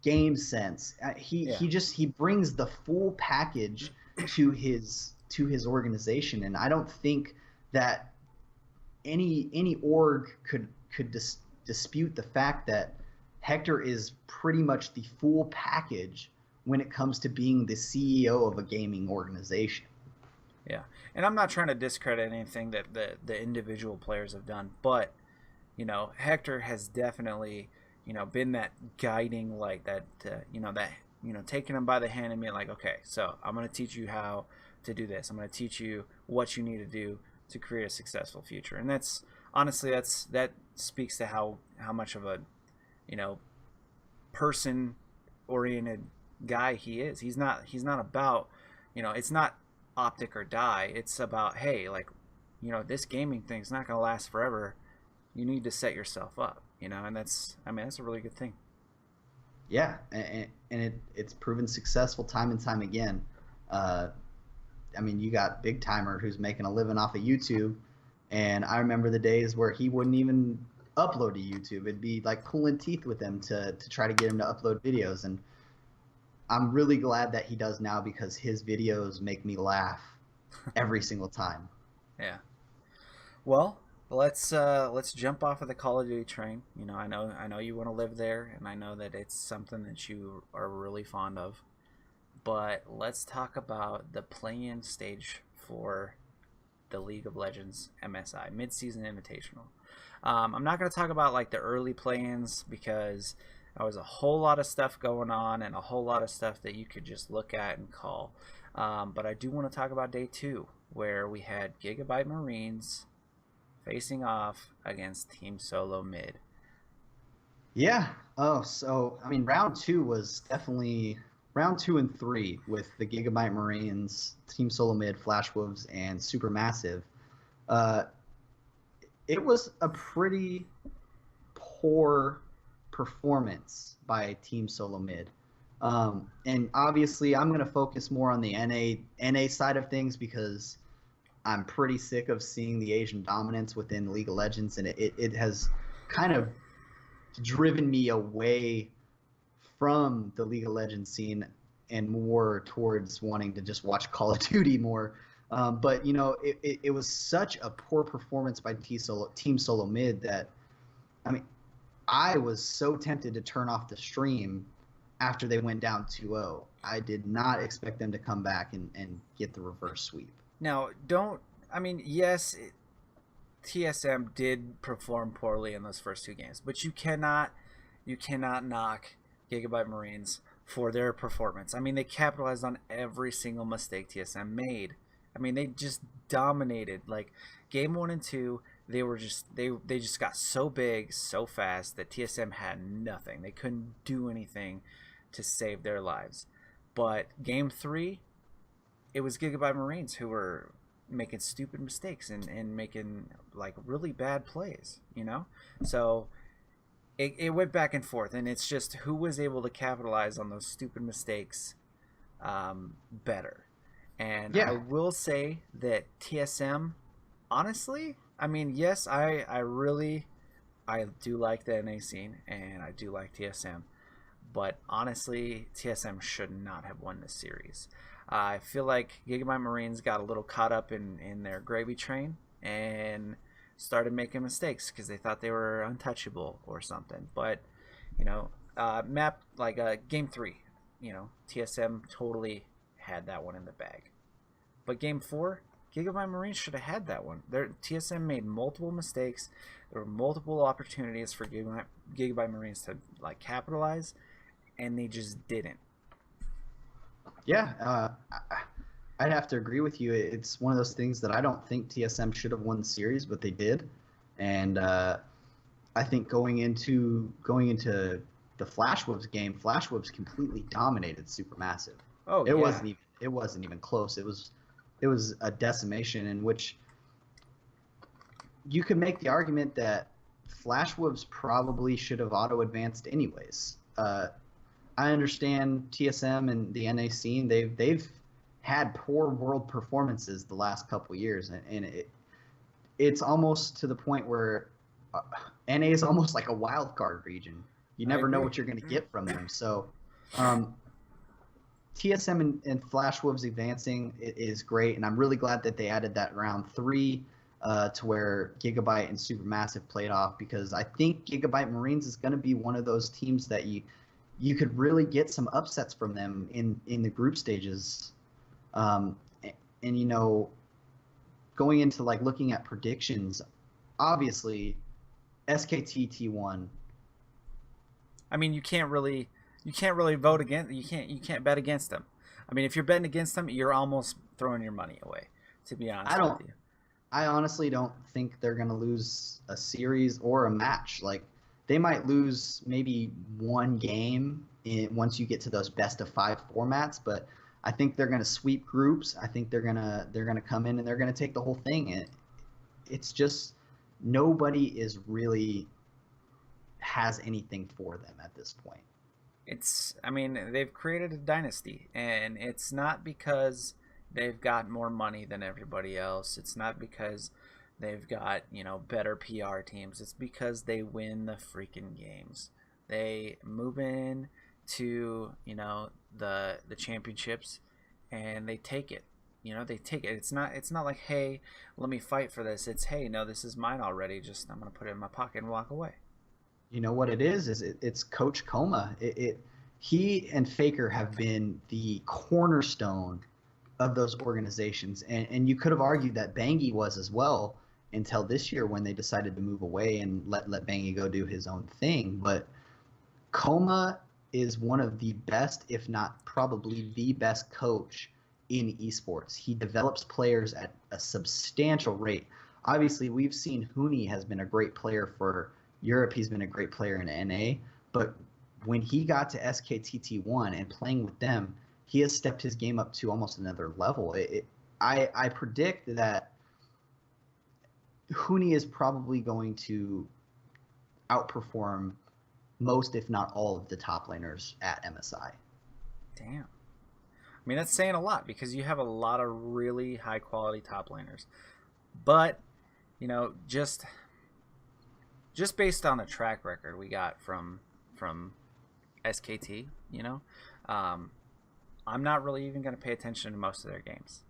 game sense. Yeah. He brings the full package to his organization, and I don't think that any org could dispute the fact that Hector is pretty much the full package when it comes to being the CEO of a gaming organization. Yeah. And I'm not trying to discredit anything that the individual players have done, but Hector has definitely, been that guiding, like that, taking him by the hand and being like, okay, so I'm going to teach you how to do this. I'm going to teach you what you need to do to create a successful future. And that's honestly, that speaks to how much of a, you know, person oriented guy he is. He's not about, it's not optic or die. It's about, hey, like, this gaming thing's not going to last forever. You need to set yourself up, and that's a really good thing. Yeah, and it's proven successful time and time again. Uh, I mean, you got Big Timer who's making a living off of YouTube, and I remember the days where he wouldn't even upload to YouTube. It'd be like pulling teeth with him to try to get him to upload videos. And I'm really glad that he does now because his videos make me laugh every single time. Yeah. Well, let's jump off of the Call of Duty train. You know, I know you want to live there, and I know that it's something that you are really fond of. But let's talk about the play-in stage for the League of Legends MSI Mid-Season Invitational. I'm not going to talk about like the early play-ins because there was a whole lot of stuff going on and a whole lot of stuff that you could just look at and call. But I do want to talk about day two, where we had Gigabyte Marines facing off against Team Solo Mid. Yeah. Oh, so I mean, round two was definitely round two and three with the Gigabyte Marines, Team Solo Mid, Flash Wolves, and Supermassive. Uh, it was a pretty poor performance by Team Solo Mid. And obviously, I'm going to focus more on the NA side of things because I'm pretty sick of seeing the Asian dominance within League of Legends, and it has kind of driven me away from the League of Legends scene and more towards wanting to just watch Call of Duty more. But it was such a poor performance by Team Solo Mid that I mean, I was so tempted to turn off the stream after they went down 2-0. I did not expect them to come back and get the reverse sweep. Now, yes, TSM did perform poorly in those first two games, but you cannot knock Gigabyte Marines for their performance. I mean, they capitalized on every single mistake TSM made. I mean, they just dominated. Like game 1 and 2, they just got so big so fast that TSM had nothing. They couldn't do anything to save their lives. But game 3, it was Gigabyte Marines who were making stupid mistakes and making like really bad plays, you know? So it went back and forth, and it's just who was able to capitalize on those stupid mistakes better. And I Yeah, will say that TSM, honestly, I mean, yes, I do like the NA scene and I do like TSM, but honestly, TSM should not have won this series. I feel like Gigabyte Marines got a little caught up in their gravy train and started making mistakes because they thought they were untouchable or something. But game 3, TSM totally had that one in the bag. But game 4, Gigabyte Marines should have had that one. TSM made multiple mistakes. There were multiple opportunities for Gigabyte Marines to like capitalize, and they just didn't. yeah. I'd have to agree with you. It's one of those things that I don't think TSM should have won the series, but they did. And I think going into the Flash Wolves game, Flash Wolves completely dominated Supermassive. Oh It yeah, wasn't even close. It was a decimation in which you could make the argument that Flash Wolves probably should have auto advanced anyways. I understand TSM and the NA scene. They've had poor world performances the last couple years, and it's almost to the point where NA is almost like a wild card region. You I never know agree. what you're going to get from them. So um, TSM and Flash Wolves advancing is great, and I'm really glad that they added that round 3 to where Gigabyte and Supermassive played off, because I think Gigabyte Marines is going to be one of those teams that you could really get some upsets from them in the group stages. Um, and going into like looking at predictions, obviously SKT T1. I mean, you can't really vote against. You can't bet against them. I mean, if you're betting against them, you're almost throwing your money away. To be I honest with don't. you. I honestly don't think they're going to lose a series or a match. Like they might lose maybe one game once you get to those best of 5 formats, but I think they're going to sweep groups. I think they're going to come in and they're going to take the whole thing. And it's just nobody is really has anything for them at this point. I mean, they've created a dynasty, and it's not because they've got more money than everybody else. It's not because They've got, better PR teams. It's because they win the freaking games. They move in to, the championships, and they take it. They take it. It's not like, hey, let me fight for this. It's, hey, no, this is mine already. Just I'm gonna put it in my pocket and walk away. You know what it is? It's Coach Coma. He and Faker have been the cornerstone of those organizations, and you could have argued that Bangy was as well until this year when they decided to move away and let Bangy go do his own thing. But Coma is one of the best, if not probably the best coach in esports. He develops players at a substantial rate. Obviously, we've seen Hooney has been a great player for Europe. He's been a great player in NA. But when he got to SKTT1 and playing with them, he has stepped his game up to almost another level. I predict that Hooney is probably going to outperform most, if not all, of the top laners at MSI. Damn. I mean, that's saying a lot because you have a lot of really high quality top laners. But, just based on the track record we got from SKT, I'm not really even going to pay attention to most of their games.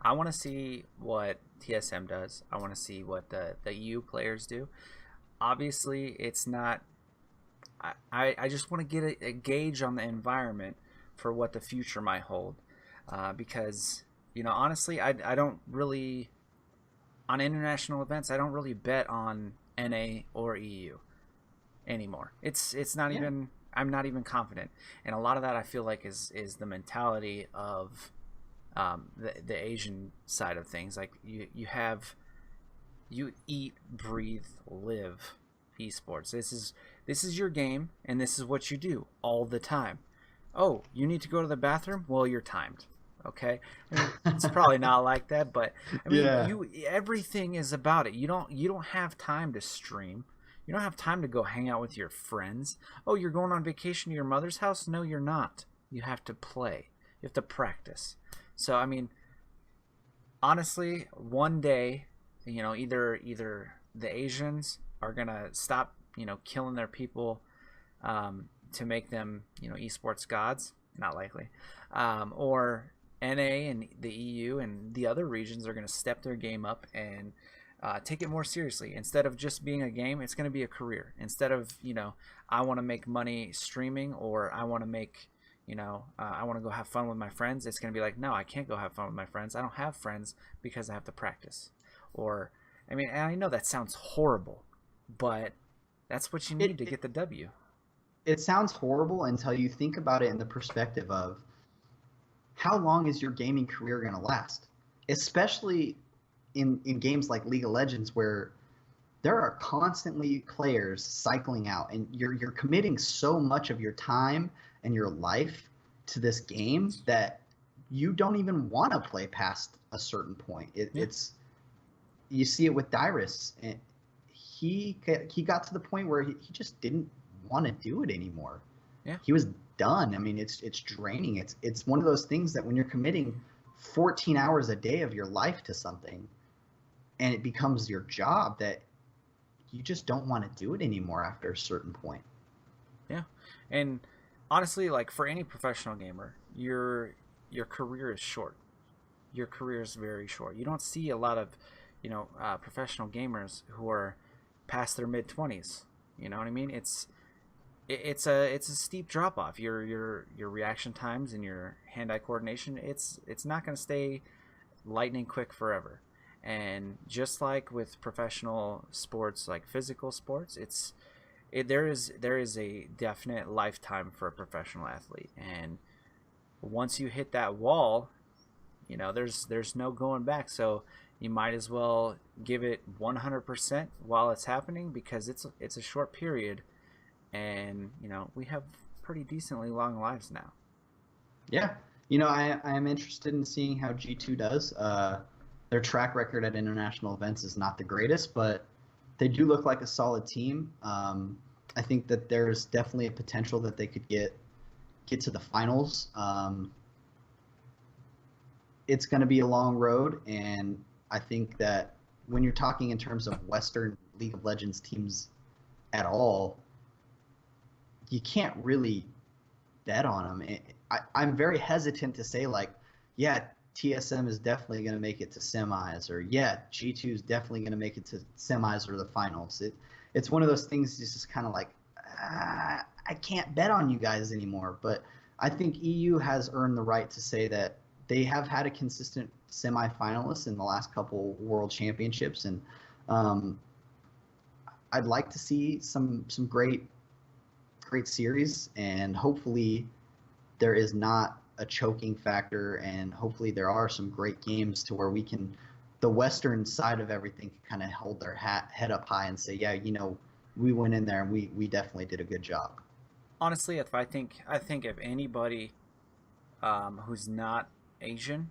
I want to see what TSM does. I want to see what the EU players do. Obviously, it's not. I just want to get a gauge on the environment for what the future might hold, because honestly, I don't really, on international events, I don't really bet on NA or EU anymore. It's not even. I'm not even confident, and a lot of that I feel like is the mentality of the Asian side of things. Like you eat, breathe, live esports. This is your game, and this is what you do all the time. Oh, you need to go to the bathroom? Well, you're timed. Okay, I mean, it's probably not like that, but I mean, Yeah. everything is about it. You don't have time to stream. You don't have time to go hang out with your friends. Oh, you're going on vacation to your mother's house? No, you're not. You have to play. You have to practice. So, I mean, honestly, one day, either the Asians are gonna stop, killing their people, to make them, esports gods. Not likely. Or NA and the EU and the other regions are gonna step their game up and take it more seriously. Instead of just being a game, it's going to be a career. Instead of, I want to make money streaming, or I want to make, I want to go have fun with my friends. It's going to be like, no, I can't go have fun with my friends. I don't have friends because I have to practice. Or, I mean, and I know that sounds horrible, but that's what you need to get the W. It sounds horrible until you think about it in the perspective of how long is your gaming career going to last? Especially in games like League of Legends, where there are constantly players cycling out, and you're committing so much of your time and your life to this game that you don't even want to play past a certain point. It's you see it with Dyrus, and he got to the point where he just didn't want to do it anymore. Yeah, he was done. I mean, it's draining. It's one of those things that when you're committing 14 hours a day of your life to something, and it becomes your job, that you just don't want to do it anymore after a certain point. Yeah, and honestly, like for any professional gamer, your career is short. Your career is very short. You don't see a lot of, professional gamers who are past their mid-20s. You know what I mean? It's a steep drop off. Your reaction times and your hand-eye coordination, it's not going to stay lightning quick forever. And just like with professional sports, like physical sports, there is a definite lifetime for a professional athlete. And once you hit that wall, there's no going back. So you might as well give it 100% while it's happening, because it's a short period, and we have pretty decently long lives now. Yeah, I am interested in seeing how G2 does. Their track record at international events is not the greatest, but they do look like a solid team. I think that there's definitely a potential that they could get to the finals. It's going to be a long road, and I think that when you're talking in terms of Western League of Legends teams at all, you can't really bet on them. I'm very hesitant to say like, yeah, TSM is definitely going to make it to semis, or yeah, G2 is definitely going to make it to semis or the finals. It's one of those things. It's just kind of like, I can't bet on you guys anymore. But I think EU has earned the right to say that they have had a consistent semifinalist in the last couple World Championships, and um, I'd like to see some great series, and hopefully there is not a choking factor, and hopefully there are some great games to where we can, the Western side of everything, can kind of hold their head up high and say, yeah, we went in there and we definitely did a good job. Honestly, if I think if anybody who's not Asian,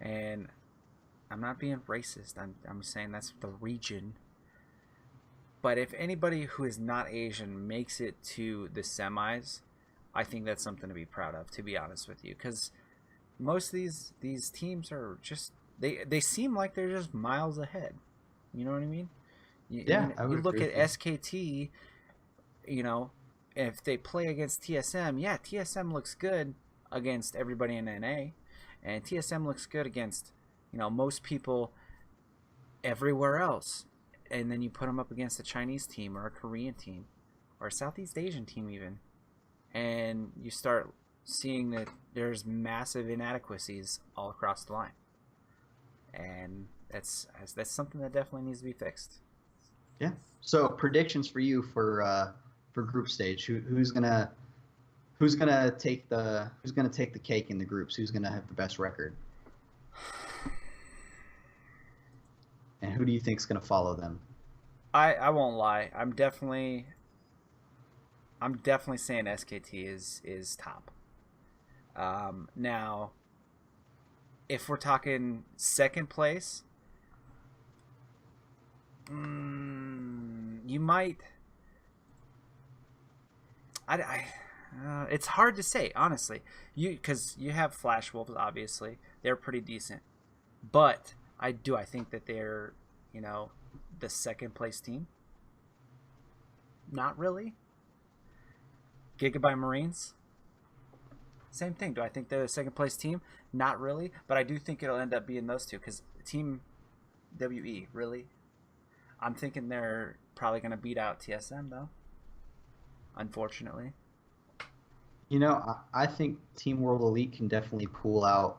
and I'm not being racist, I'm saying that's the region. But if anybody who is not Asian makes it to the semis, I think that's something to be proud of. To be honest with you, because most of these teams are just they seem like they're just miles ahead. You know what I mean? Yeah, I You would look agree at with you. SKT, you know, if they play against TSM, yeah, TSM looks good against everybody in NA, and TSM looks good against most people everywhere else. And then you put them up against a Chinese team or a Korean team or a Southeast Asian team even, and you start seeing that there's massive inadequacies all across the line, and that's something that definitely needs to be fixed. Yeah. So predictions for you for group stage. Who's gonna take the cake in the groups? Who's gonna have the best record? And who do you think's gonna follow them? I won't lie. I'm definitely saying SKT is top. Now, if we're talking second place, you might. It's hard to say honestly. Because you have Flash Wolves, obviously they're pretty decent, but I think that they're you know the second place team. Not really. Gigabyte Marines, same thing. Do I think they're the second place team? Not really, but I do think it'll end up being those two because Team WE really. I'm thinking they're probably going to beat out TSM though. Unfortunately, I think Team World Elite can definitely pull out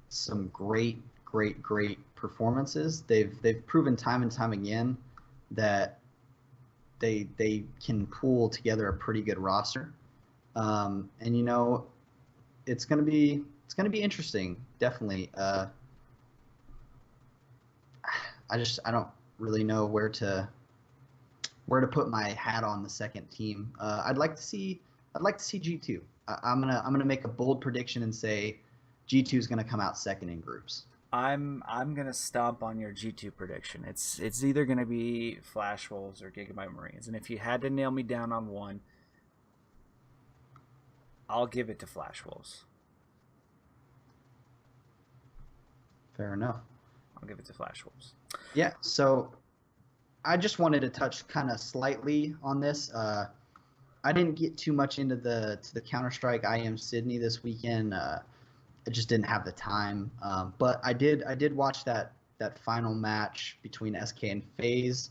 some great performances. They've proven time and time again that they can pull together a pretty good roster. And it's gonna be interesting, definitely. I don't really know where to put my hat on the second team. I'd like to see G2. I'm gonna make a bold prediction and say G2 is gonna come out second in groups. I'm gonna stomp on your G2 prediction. It's either gonna be Flash Wolves or Gigabyte Marines, and if you had to nail me down on one, I'll give it to Flash Wolves. Fair enough. I'll give it to Flash Wolves. Yeah. So I just wanted to touch kind of slightly on this. I didn't get too much into the Counter Strike IM Sydney this weekend. I just didn't have the time. But I did watch that final match between SK and FaZe.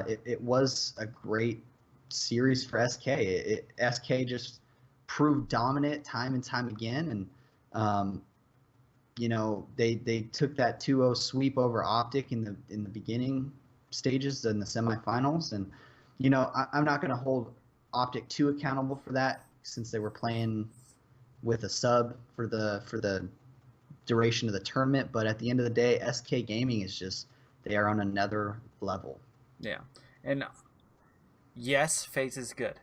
It was a great series for SK. SK just proved dominant time and time again, and they took that 2-0 sweep over Optic in the beginning stages in the semifinals, and I'm not going to hold Optic too accountable for that since they were playing with a sub for the duration of the tournament. But at the end of the day, SK Gaming is just, they are on another level. Yeah, and yes, FaZe is good,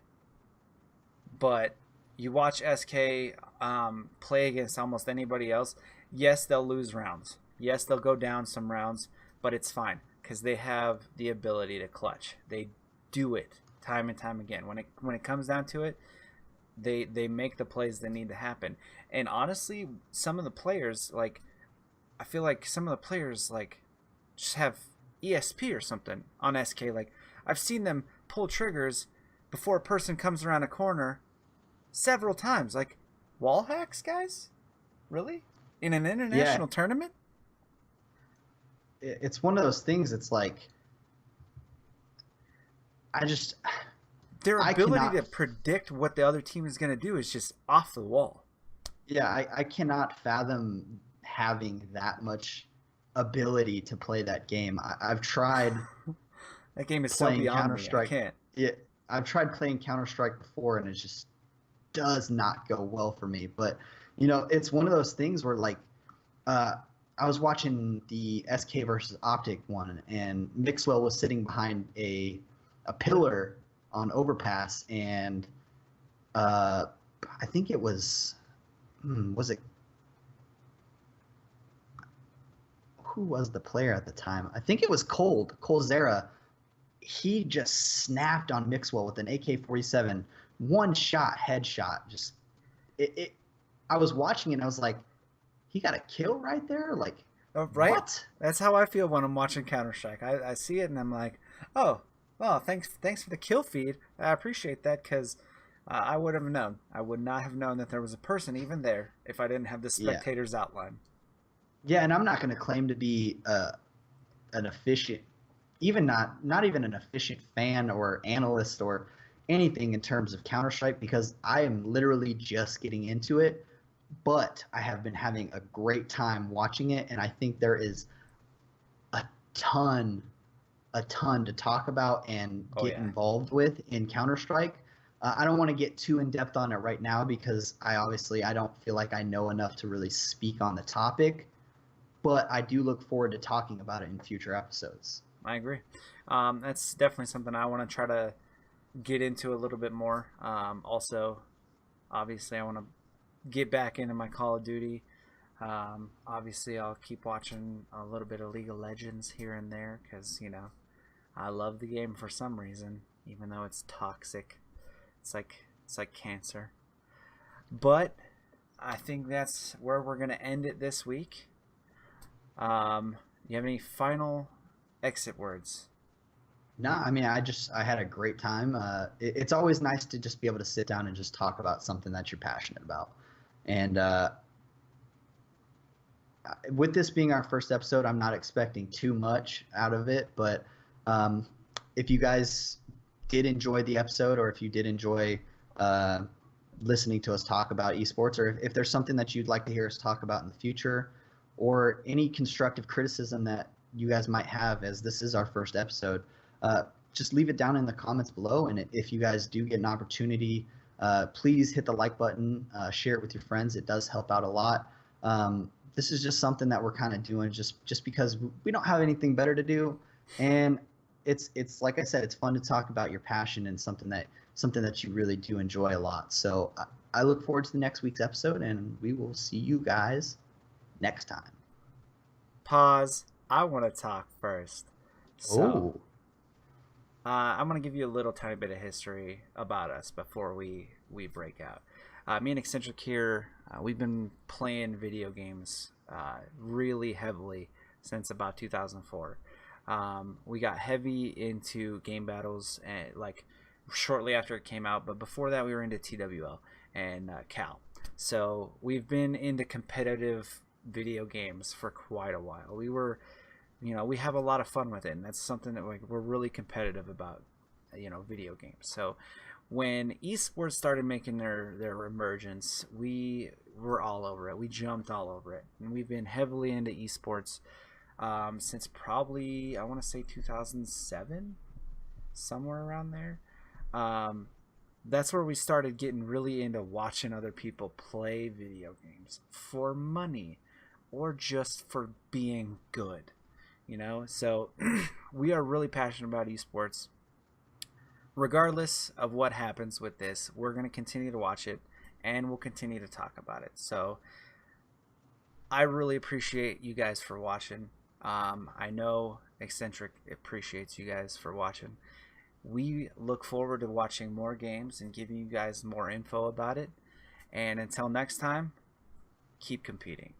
but you watch SK play against almost anybody else. Yes, they'll lose rounds. Yes, they'll go down some rounds, but it's fine because they have the ability to clutch. They do it time and time again. When it comes down to it, they make the plays that need to happen. And honestly, some of the players, like I feel like some of the players like just have ESP or something on SK. Like I've seen them pull triggers before a person comes around a corner several times. Like wall hacks, guys? Really? In an Yeah, international tournament? it's one of those things. It's like I just Their I ability to cannot. predict what the other team is going to do is just off the wall. Yeah, I cannot fathom having that much ability to play that game. I've tried That game is so playing beyond Counter me. I Strike. can't. I've tried playing Counter Strike before, and it just does not go well for me. But it's one of those things where like uh, I was watching the SK versus Optic one, and Mixwell was sitting behind a pillar on overpass, and uh, I think it was it who was the player at the time? I think it was Colzera. He just snapped on Mixwell with an AK-47, one shot headshot. Just it. I was watching it and I was like, he got a kill right there. Like, Oh, right? what? That's how I feel when I'm watching Counter Strike. I see it and I'm like, oh, well, thanks for the kill feed. I appreciate that because I would have known. I would not have known that there was a person even there if I didn't have the Yeah, spectators outline. yeah. And I'm not going to claim to be an efficient, even not even an efficient fan or analyst or anything in terms of Counter Strike because I am literally just getting into it. But I have been having a great time watching it, and I think there is a ton, a ton to talk about and Oh get yeah, involved with in Counter Strike. I don't want to get too in depth on it right now because I don't feel like I know enough to really speak on the topic, but I do look forward to talking about it in future episodes. I agree. That's definitely something I want to try to get into a little bit more. Also, obviously, I want to get back into my Call of Duty. Obviously, I'll keep watching a little bit of League of Legends here and there because I love the game for some reason, even though it's toxic. It's like cancer. But I think that's where we're gonna end it this week. You have any final exit words? No, I mean, I had a great time. It's always nice to just be able to sit down and just talk about something that you're passionate about. And with this being our first episode, I'm not expecting too much out of it. But um, if you guys did enjoy the episode, or if you did enjoy uh, listening to us talk about esports, or if there's something that you'd like to hear us talk about in the future, or any constructive criticism that you guys might have, as this is our first episode, just leave it down in the comments below. And if you guys do get an opportunity, please hit the like button, share it with your friends. It does help out a lot. This is just something that we're kind of doing just because we don't have anything better to do, and it's like I said, it's fun to talk about your passion and something that you really do enjoy a lot. So I look forward to the next week's episode, and we will see you guys next time. Pause. I want to talk first. So, Oh, I'm gonna give you a little tiny bit of history about us before we break out. Me and Eccentric here, we've been playing video games really heavily since about 2004. We got heavy into game battles and like shortly after it came out, but before that we were into TWL and Cal. So we've been into competitive video games for quite a while. We have a lot of fun with it, and that's something that we're really competitive about, video games. So when esports started making their emergence, we were all over it. We jumped all over it, and we've been heavily into esports since probably I want to say 2007, somewhere around there. Um, that's where we started getting really into watching other people play video games for money or just for being good. So we are really passionate about esports. Regardless of what happens with this, we're going to continue to watch it and we'll continue to talk about it. So I really appreciate you guys for watching. I know Eccentric appreciates you guys for watching. We look forward to watching more games and giving you guys more info about it. And until next time, keep competing.